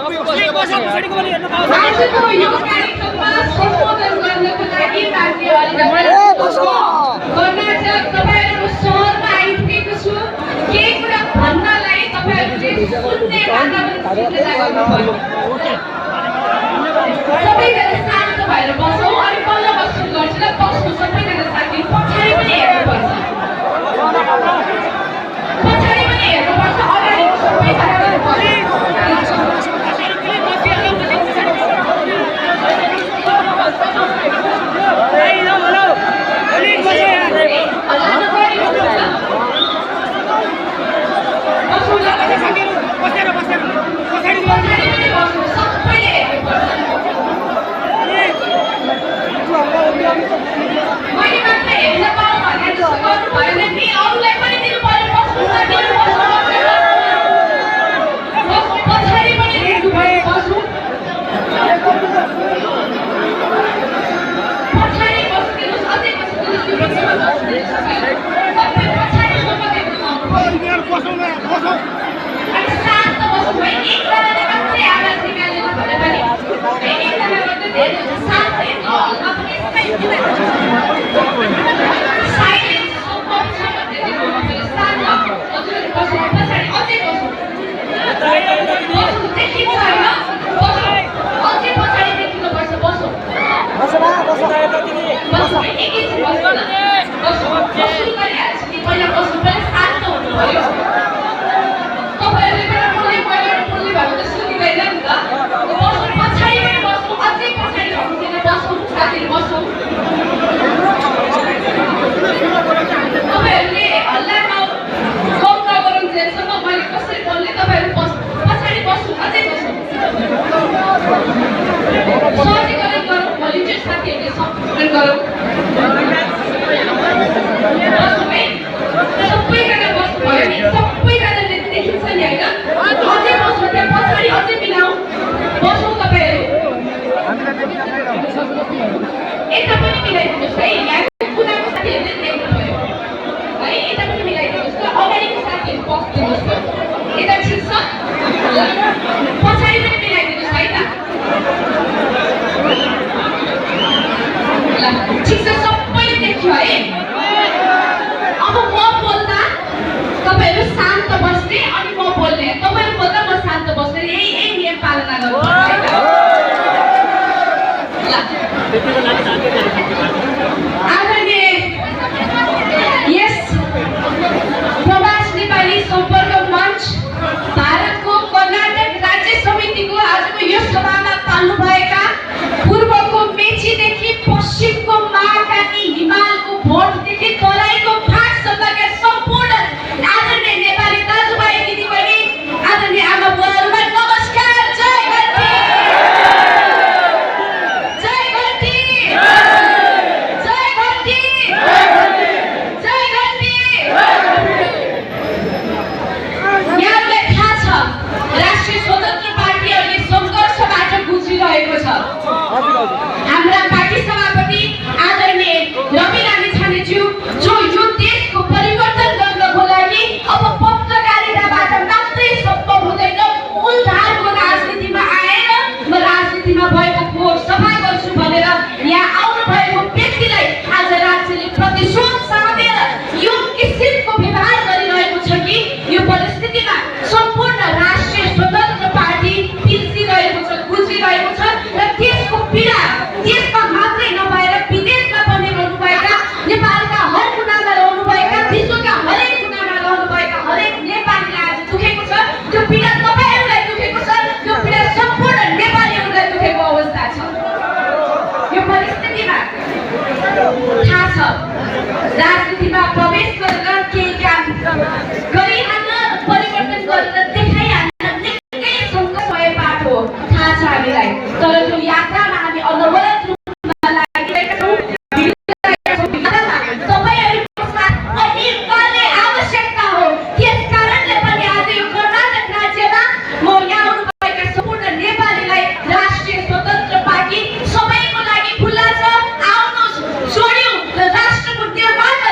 आजको यो कार्यक्रममा सम्बोधन गर्नको लागि कर्नाटक तपाईहरुको सहरमा आइपुगेको छु। केही कुरा भन्नलाई तपाईहरुले सुन्ने वातावरण सृजना गर्नुभयो। सबैजना शान्त भएर बसौँ अनि बल्ल बस्नु गर्छु ल। बस्नु सबैजना साथी पछाडि पनि हेर्नुपर्छ, पछाडि पनि हेर्नुपर्छ, अगाडि सबैजना हेर्नुपर्छ। मैले मात्र हेर्न पाऊँ भने जस्तो गर्नु भएन नि, अरूलाई पनि दिनु पर्यो। बस्नु पछाडि पनि दिनु पर्यो। बस्नु पछाडि बसिदिनुहोस्, अझै बसिदिनुहोस्। यो बिचमा बस्दिनुहोस्, सबै पछाडिसम्म देख्नु पर्यो। अनि शान्त बस्नु है। एकजनाले मात्रै आवाज निकालेर भने पनि एकजना मात्रै धेरै शान्त हेर्नु। आफूले साइलेन्स सम्भव छ भन्ने देख्नु। शान्त हजुर बस्नु, पछाडि अझै बस्नु। बस्नु देखिन्छ होइन, अझै पछाडि देखिनुपर्छ। बस्नु बस्नु एकैछिन बस्नु न। बस्नु गरिहाल्छु नि, पहिला बस्नु पनि शान्त हुनु पर्यो। तपाईँहरूले पनि बोल्ने भने त सुनिँदैन नि त। बस्नु पछाडि पनि बस्नु, अझै पछाडि भन्दैन। बस्नु साथीहरू बस्नु। तपाईँहरूले हल्ला कम नगरौँ जेलसम्म मैले कसरी बोल्ने। तपाईँहरू बस्नु, पछाडि बस्नु, अझै बस्नु। सहजीकरण गरौँ, भोलिन्टियर साथीहरूले सम्पूर्ण गरौँ। बस्नु है, सबैजना बस्नुभयो नि, सबैजनाले देखिन्छ नि होइन। अझै बस्नु, त्यहाँ पछाडि अझै मिलाउँ। बस्नु तपाईँहरू, यता पनि मिलाइदिनुहोस् है। यहाँ कुनाको साथीहरूले देख्नुभयो है, यता पनि मिलाइदिनुहोस् ल। अगाडिको साथीहरू बस्दिनुहोस् न, यता ठिक छ। पछाडि पनि मिलाइदिनुहोस् है त। ल ठिक छ, सबैले देख्यो है। अब म बोल्दा तपाईँहरू शान्त बस्ने, अनि म बोल्ने। तपाईँहरू बोल्दा म शान्त बस्ने। यही नियम पालना गर्नुपर्छ है त। आदरणीय यस प्रवास नेपाली सम्पर्क मञ्च भारतको कर्नाटक राज्य समितिको आजको यो सभामा पाल्नुभएका पूर्वको मेचीदेखि पश्चिमको महाकाली, हिमालको भोटदेखि तराईको फाटसम्मका सम्पूर्ण आदरणीय नेपाली दाजुभाइ दिदीबहिनी, आदरणीय आमा बुवाहरूलाई नमस्कार। जय गण्डकी, जय गण्डकी, जय गण्डकी, जय गण्डकी। यहाँलाई थाहा छ राष्ट्रिय स्वतन्त्र पार्टी अहिले सङ्घर्षबाट गुज्रिरहेको छ। हाम्रा पार्टी सभापति आदरणीय रवि लामिछानेज्यू जो यो देशको परिवर्तन गर्नको लागि अब पत्रकारिताबाट मात्रै सम्भव हुँदैन, मूलधारको राजनीतिमा आएर म राजनीतिमा भएको फोहोर सफा गर्छु भनेर यहाँ आउनु भएको व्यक्तिलाई आज राज्यले प्रतिशोध साँधेर यो किसिमको व्यवहार गरिरहेको छ कि यो परिस्थितिमा सम्पूर्ण राष्ट्रिय स्वतन्त्र पार्टी पिल्सिरहेको छ, गुज्रिरहेको छ। र त्यसको पीडा देशमा मात्रै नभएर विदेशमा पनि रहनुभएका, नेपालका हर कुनामा रहनुभएका, विश्वका हरेक कुनामा रहनुभएका हरेक नेपालीलाई आज दुखेको छ। त्यो पीडा तपाईँहरूलाई दुखेको छ, त्यो पीडा सम्पूर्ण नेपालीहरूलाई दुखेको अवस्था छ। यो परिस्थितिमा थाहा छ राजनीतिमा प्रवेश गरेर केही काम गरिहाल्न, परिवर्तन गरेर देखाइहाल्न निकै सङ्घर्ष भए बाटो हो, थाहा छ हामीलाई। तर त्यो यात्रामा हामी अनवरत रूपमा लागिरहेका छौँ। तपाईँहरूको साथ अनिवार्य आवश्यकता हो। त्यस कारणले पनि आज यो कर्नाटक राज्यमा म यहाँ आउनुभएका सम्पूर्ण नेपालीलाई राष्ट्रिय स्वतन्त्र पार्टी सबैको लागि खुल्ला छ। आउनुहोस्, जोड्यौँ र राष्ट्रको निर्माणमा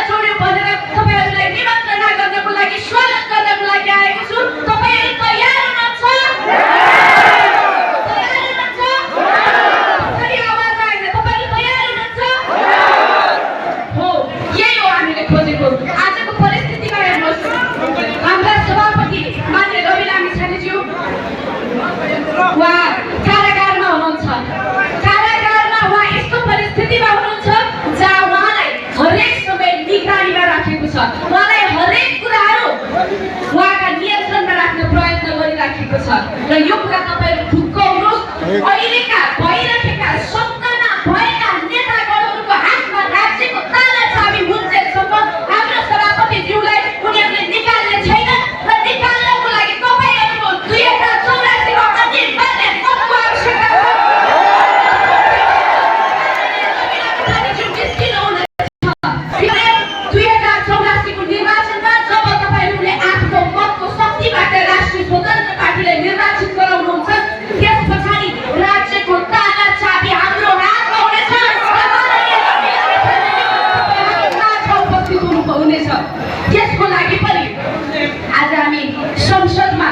हरेक कुराहरू उहाँका नियन्त्रणमा राख्ने प्रयत्न गरिराखेको छ र यो कुरा तपाईहरु ठुक्काउनुहोस्। अहिलेका भइरहेका सत्तामा भएका नेतागणहरूको हातमा राज्यको ताला चाबी हुन्जेलसम्म हाम्रो सभापतिज्यूलाई उनीहरूले निकाल्ने छैन र निकाल्नको लागि तपाईहरुको 2084 मा अनिवार्य मतको आवश्यकता छ। स्वतन्त्र पार्टीले निर्वाचित गराउनुहुन्छ त्यस पछाडि राज्यको ताला चाबी हाम्रो हातमा हुनेछ। उपस्थित हुनुहुनेछ। त्यसको लागि पनि आज हामी संसदमा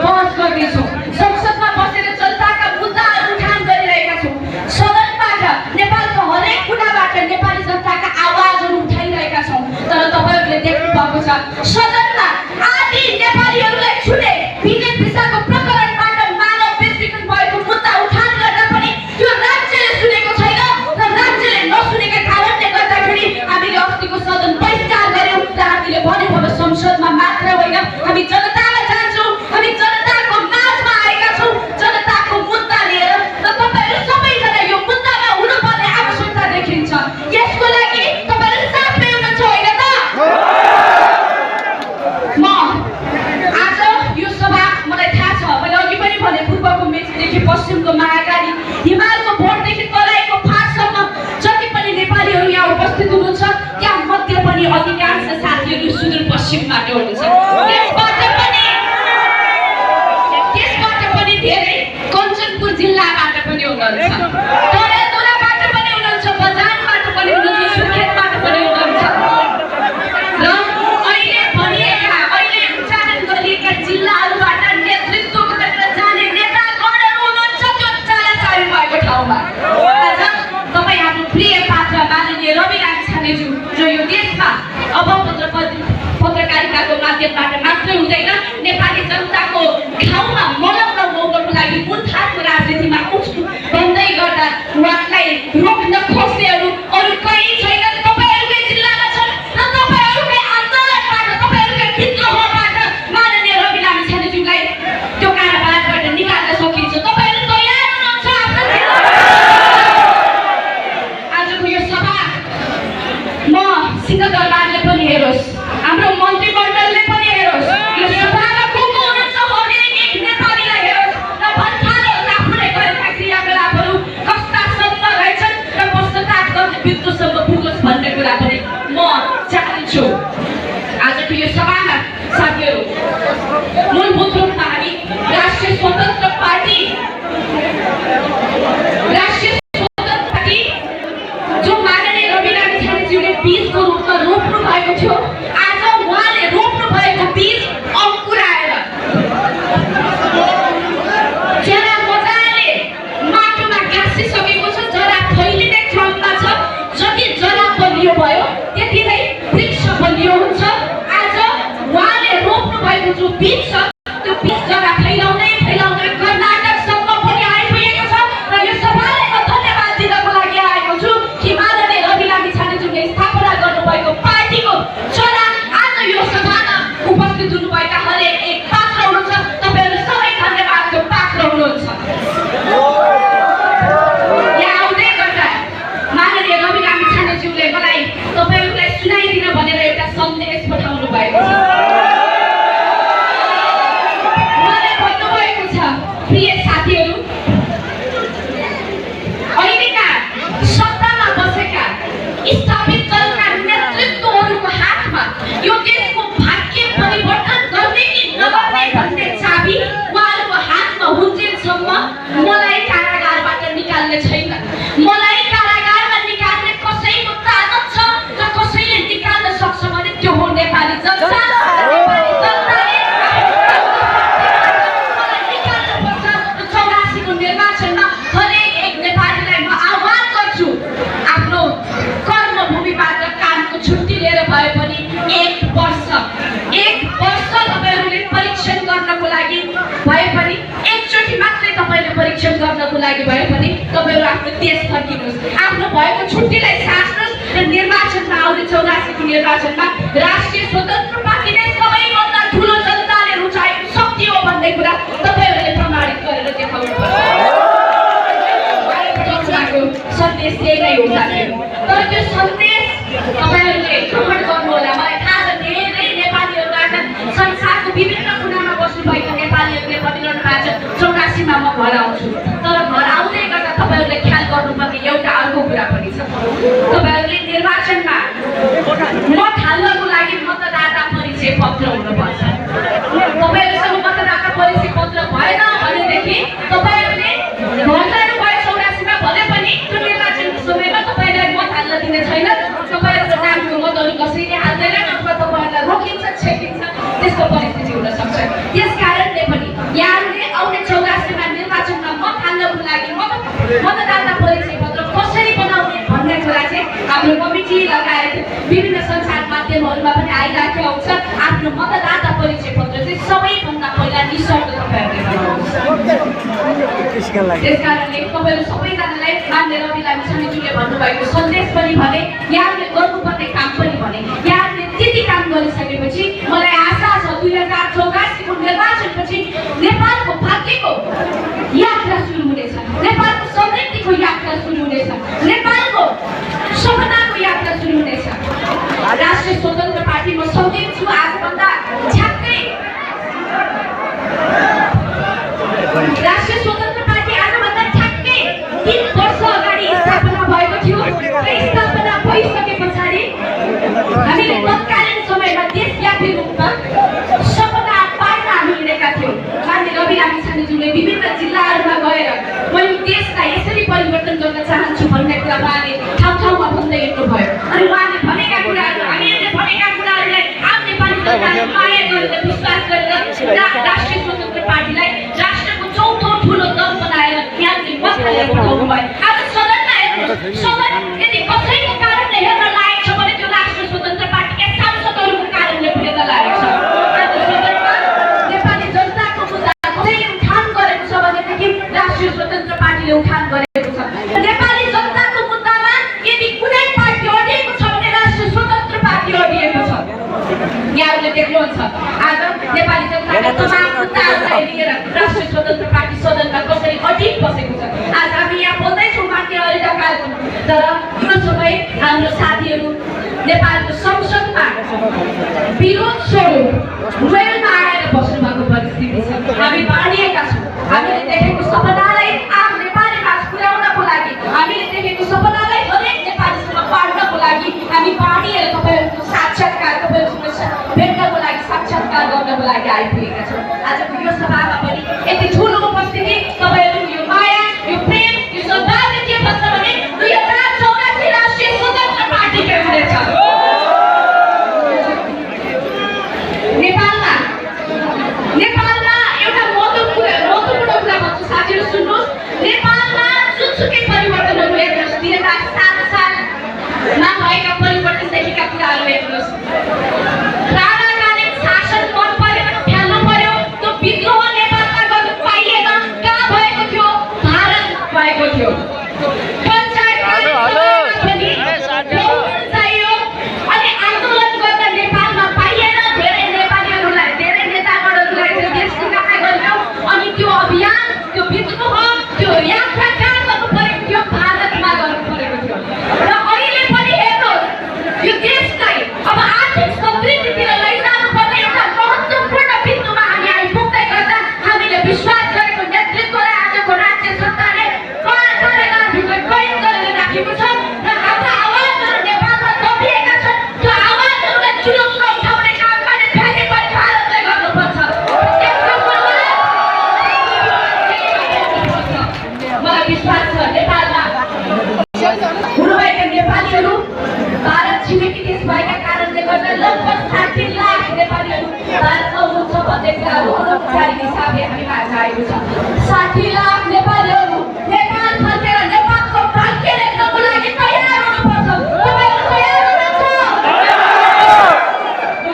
बहस गर्दैछौँ। संसदमा बसेर जनताका मुद्दाहरू उठान गरिरहेका छौँ। सदनबाट नेपालको हरेक कुनाबाट नेपाली जनताका आवाजहरू उठाइरहेका छौँ। तर तपाईहरुले देख्नु भएको छ सदनमा आदि नेपालीहरूलाई छुने विदेशको प्रकरणबाट मानव बेचबिखन भएको मुद्दा उठान गर्दा पनि त्यो राज्यले सुनेको छैन र राज्यले नसुनेका कारणले गर्दाखेरि हामीले अस्तिको सदन बहिष्कार गर्यौं र हामीले भन्यौं अब संसदमा मात्र होइन हामी जनतामा जान्छौँ, हामी जनताको माझमा आएका छौँ जनताको मुद्दा लिएर र तपाईहरु सबैजना यो मुद्दामा हुनुपर्ने आवश्यकता देखिन्छ। यसको लागि तपाईहरु साथमा हुनुहुन्छ होइन त? म आज यो सभा मलाई थाहा छ मैले अघि पनि भने पूर्वको मेचीदेखि पश्चिमको महाकाली हिमालको भोटदेखि तराईको फाँटसम्म जति पनि नेपालीहरू यहाँ उपस्थित हुनुहुन्छ त्यहाँ मध्ये पनि अधिकांश साथीहरू सुदूरपश्चिमबाट हुनुहुन्छ। त्यसबाट पनि धेरै कञ्चनपुर जिल्लाबाट पनि हुनुहुन्छ, डडेलधुराबाट पनि हुनुहुन्छ, बजारबाट पनि हुनुहुन्छ, सुर्खेतबाट पनि हुनुहुन्छ र अहिले भनिएका अहिले उच्चारण गरिएका जिल्लाहरूबाट नेतृत्व गरेर जाने नेतागणहरू हुनुहुन्छ त्यो चालाचाली भएको ठाउँमा। आज तपाईँ हाम्रो प्रिय पात्र माननीय रवि लामिछानेज्यू जो यो देशमा अब पत्रकारिताको माध्यमबाट मात्रै हुँदैन नेपाली जनताको घाउमा मलम लगाउनको लागि मुलथारको राजनीतिमा उठ्नु भन्दै गर्दा उहाँलाई रोक्न खोज्नेहरू अरू कहीँ छैनन्, तपाईहरुकै जिल्लामा छन् र तपाईहरुकै आन्दोलनबाट तपाईहरुकै विद्रोहबाट माननीय रवि लामिछानेज्यूलाई त्यो कारागारबाट निकाल्न सकिन्छ। तपाईहरु तयार हुनुहुन्छ आफ्नो आजको यो सभा म सिंहदरबारले पनि हेरोस्, हाम्रो मन्त्रीमण्डलले पनि हेरोस्, यो सभामा को हुनुहुन्छ हरेक एक नेपालीलाई हेरोस् र भन्थालोस् आफूले गरेका क्रियाकलापहरू कस्ता सम्म रहेछन् र पश्चाताप गर्ने बिन्दुसम्म पुगोस् भन्ने कुरा पनि म चाहन्छु। आजको यो सभामा साथीहरू मूलभूत रूपमा हामी राष्ट्रिय स्वतन्त्र पार्टी जो माननीय रवि लामिछानेज्यूले बीजको रूपमा रोप्नु भएको थियो आज उहाँले रोप्नु भएको बीज अंकुराएर जरा मजाले माटोमा गाँसिसकेको छ, जरा फैलिने क्रममा छ। जति जरा बलियो भयो त्यति नै वृक्ष बलियो हुन्छ। आज उहाँले रोप्नु भएको जो बीज छ त्यो बीज जरा फैलाउँदै फैलाउँदै कर्नाटकसम्म पनि आइपुगेको छ र यो सभालाई म धन्यवाद दिनको लागि आएको छु कि माननीय रवि लामिछानेज्यूले स्थापना गर्नुभएको पार्टीको जरा आज यो सभामा उपस्थित हुनुभएका हरेक एक पात्र हुनुहुन्छ। तपाईहरु सबै धन्यवादको पात्र हुनुहुन्छ। यहाँ आउँदै गर्दा माननीय रवि लामिछानेज्यूले मलाई तपाईहरुलाई सुनाइदिन भनेर एउटा सन्देश पठाउनु भएको छ। उहाँले भन्नुभएको छ प्रिय साथीहरू अहिलेका सत्तामा बसेका स्थापित दलका नेतृत्वहरूको हातमा यो देशको भाग्य परिवर्तन गर्ने कि नगर्ने भन्ने चाबी उहाँहरूको हातमा हुन्जेलसम्म मलाई कारागारबाट निकाल्ने छैन। मलाई कारागारमा निकाल्ने कसैको ताकत छ र कसैले निकाल्न सक्छ भने त्यो हो नेपाली जनता। नेपाली जनताले मलाई निकाल्नुपर्छ र 84 को निर्वाचनमा हरेक एक नेपालीलाई म आह्वान गर्छु आफ्नो कर्मभूमिबाट कामको छुट्टी लिएर भए पनि एक वर्ष तपाईहरुले परीक्षण गर्नको लागि भए पनि एकचोटि मात्रै तपाईले परीक्षण गर्नको लागि भए पनि तपाईहरु आफ्नो देश फर्किनुहोस्, आफ्नो भएको छुट्टीलाई साट्नुहोस् र निर्वाचनमा आउने 84 को निर्वाचनमा राष्ट्रिय स्वतन्त्र तपाईहरु सबैजनालाई मान्य रवि लामिछानेज्यूले भन्नुभएको सन्देश पनि भने, यहाँले गर्नुपर्ने काम पनि भने। यहाँले त्यति काम गरिसकेपछि मलाई आशा छ 2084 को निर्वाचनपछि नेपालको भाग्यको यात्रा सुरु हुनेछ, नेपालको समृद्धिको यात्रा सुरु हुनेछ, नेपालको सपनाको यात्रा सुरु हुनेछ। राष्ट्रिय स्वतन्त्र पार्टी म सौदेव छु। आजभन्दा झ्याक्कै राष्ट्रिय स्वतन्त्र पार्टी आजभन्दा ठ्याक्कै 3 वर्ष अगाडि स्थापना भएको थियो। स्थापना भइसके पछाडि हामीले तत्कालीन समयमा देशव्यापी रूपमा सपना पार्न हामी हिँडेका थियौँ। मान्य रवि लामिछानेज्यूले विभिन्न जिल्लाहरूमा गएर म यो देशलाई यसरी परिवर्तन गर्न चाहन्छु भन्ने कुरा उहाँले ठाउँ ठाउँमा भन्दै हिँड्नुभयो। अनि उहाँले भनेका कुराहरू, हामीहरूले भनेका कुराहरूलाई आम नेपाली जनताले माया गरेर विश्वास गरेर राष्ट्रिय स्वतन्त्र पार्टीलाई राष्ट्रको चौथो ठुलो दल बनाएर यहाँले मतले पठाउनु भयो। आज सदनमा हेर्नुहोस्, सदन यदि कसैको कारणले हेर्न लागेको छ भने त्यो राष्ट्रिय स्वतन्त्र पार्टीका सांसदहरूको कारणले पनि हेर्न लागेको छ। आज सदनमा नेपाली जनताको मुद्दा कसैले उठान गरेको छ भनेदेखि राष्ट्रिय स्वतन्त्र पार्टीले उठान गरेको छ। नेपाली जनताको मुद्दामा यदि कुनै पार्टी अडिएको छ भने राष्ट्रिय स्वतन्त्र पार्टी अडिएको छ। यहाँहरूले देख्नुहुन्छ आज नेपाली जनताका तमाम मुद्दाहरूलाई लिएर राष्ट्रिय स्वतन्त्र पार्टी सदनमा कसरी अडिग बसेको छ। आज हामी यहाँ बोल्दैछौँ माथि अरिदाकालको, तर यो समय हाम्रो साथीहरू नेपालको संसदमा विरोध स्वरूप वेलमा आएर बस्नु भएको परिस्थिति छ। हामी बाँडिएका छौँ। हामीले देखेको सपनालाई आम नेपालीमाझ पुर्याउनको लागि, हामीले देखेको सपनालाई हरेक नेपालीसँग बाँड्नको लागि हामी बाँडिएर तपाईँहरूको साक्षात्कार, तपाईँहरूसँग भेट्नको लागि साक्षात्कार गर्नको लागि आइपुगेका छौँ। आजको यो सभामा पनि यति ठुलो उपस्थिति, तपाईँहरू यो माया, यो प्रेम, यो सद्भावना के भन्छ भने 2084 राष्ट्रिय स्वतन्त्र पार्टीकै हुनेछ। नेपालमा एउटा महत्त्वपूर्ण कुरा भन्छु साथीहरू, सुन्नुहोस्। नेपालमा जुनसुकै परिवर्तनहरू हेर्नुहोस्, 2007 सालमा भएका परिवर्तनदेखिका कुराहरू हेर्नुहोस्। राणाकालीन शासन मन परेन, फ्याल्नु पर्यो, त्यो विद्रोह नेपालमा गर्नु पाइएन। कहाँ भएको थियो? भारतमा भएको थियो। चाहियो अनि आन्दोलन गर्न नेपालमा पाइएन। धेरै नेपालीहरूलाई, धेरै नेतागणहरूलाई त्यो देशको कहाँ गर्यो अनि त्यो अभियान, त्यो विद्रोह, त्यो यात्रा कहाँ गर्नु परेको थियो? भारतमा गर्नु परेको थियो। र अहिले पनि हेर्नुहोस्, यो देशलाई अब आर्थिक समृद्धितिर लैजानु पर्ने एउटा महत्त्वपूर्ण बिन्दुमा हामी आइपुग्दै गर्दा हामीले विश्वास गरेको नेतृत्वलाई आजको राज्य सत्ताले कारागारभित्र कैद गरेर राखेको छ। र हाम्रा आवाजहरू नेपालमा दबिएका छन्। त्यो आवाजहरूलाई जुलुसमा उठाउने काम गर्ने फेरि पनि भारतले गर्नुपर्छ। मलाई विश्वास छ नेपालमा हुनुभएका नेपालीहरू भारत छिमेकी देश भएका कारणले गर्दा लगभग 60 लाख नेपालीहरू भारतमा हुनुहुन्छ भन्ने कुराहरू अनौपचारिक हिसाबले हामी माझ आएको छ। 60 लाख नेपालीहरू नेपाल फर्केर नेपालको भाग्य लेख्नको लागि तयार हुनुपर्छ। तपाईँहरू तयार हुनुहुन्छ?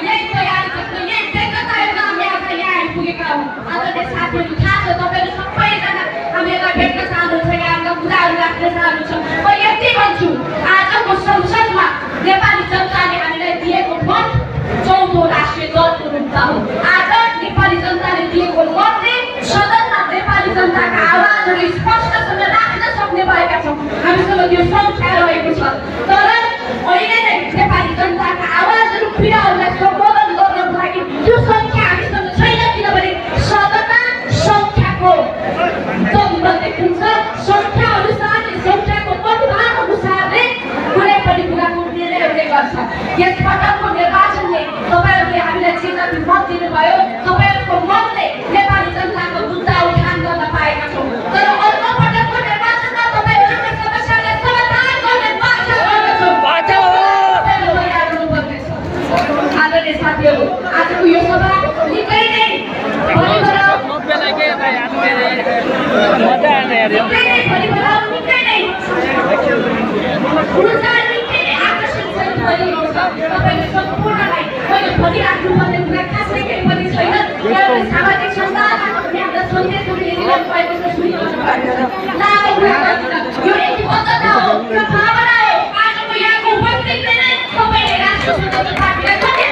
यही तयारी छ, यही व्यग्रता हेर्न हामी आज यहाँ आइपुगेका हौँ। आदरणीय साथीहरू, थाहा छ तपाईँहरू सबैजना हामीहरूलाई भेट्न चाहनुहुन्छ, यहाँका कुराहरू राख्न चाहनुहुन्छ। म यति भन्छु, आजको संसदमा नेपाली जनताले हामीलाई दिएको मत चौथो राष्ट्रिय दलको रूपमा हो। आज नेपाली जनताले दिएको मतले सदनमा नेपाली जनताका आवाजहरू स्पष्टसँग राख्न सक्ने भएका छौँ। हामीसँग त्यो संख्या रहेको छ। तर अहिले नै नेपाली जनताका आवाजहरू, पीडाहरूलाई सम्बोधन गर्नको लागि त्यो संख्या हामीसँग छैन। किनभने सदनमा संख्याको दम्भ देखिन्छ। संख्या अनुसारले, संख्याको मतभाग अनुसारले कुनै पनि कुराको निर्णय हुने गर्छ। यसपटकको निर्वाचनले तपाईँहरूले हामीलाई जे जति मत दिनुभयो, तपाईँहरूको मतले नेपाली जनताको मुद्दा उठान गर्न पाएका छौँ। तर अर्को पटकको निर्वाचनमा तपाईँहरूका समस्यालाई समाधान गर्ने बाचा गर्दछौँ। तपाईँहरू तयार हुनुपर्नेछ। आदरणीय साथीहरू, आजको यो सभा निकै नै सम्पूर्णलाई मैले भनिराख्नुपर्ने कुरा खासै केही पनि छैन। सामाजिक सञ्जालमा सन्देशहरू हेरिरहनु भएको छ, सुनिरहनु लामो कुरा गर्दिन। यो एकबद्धता हो, यो भावना हो। आजको यहाँको उपस्थितिले नै तपाईँले राष्ट्रिय स्वतन्त्र पार्टीलाई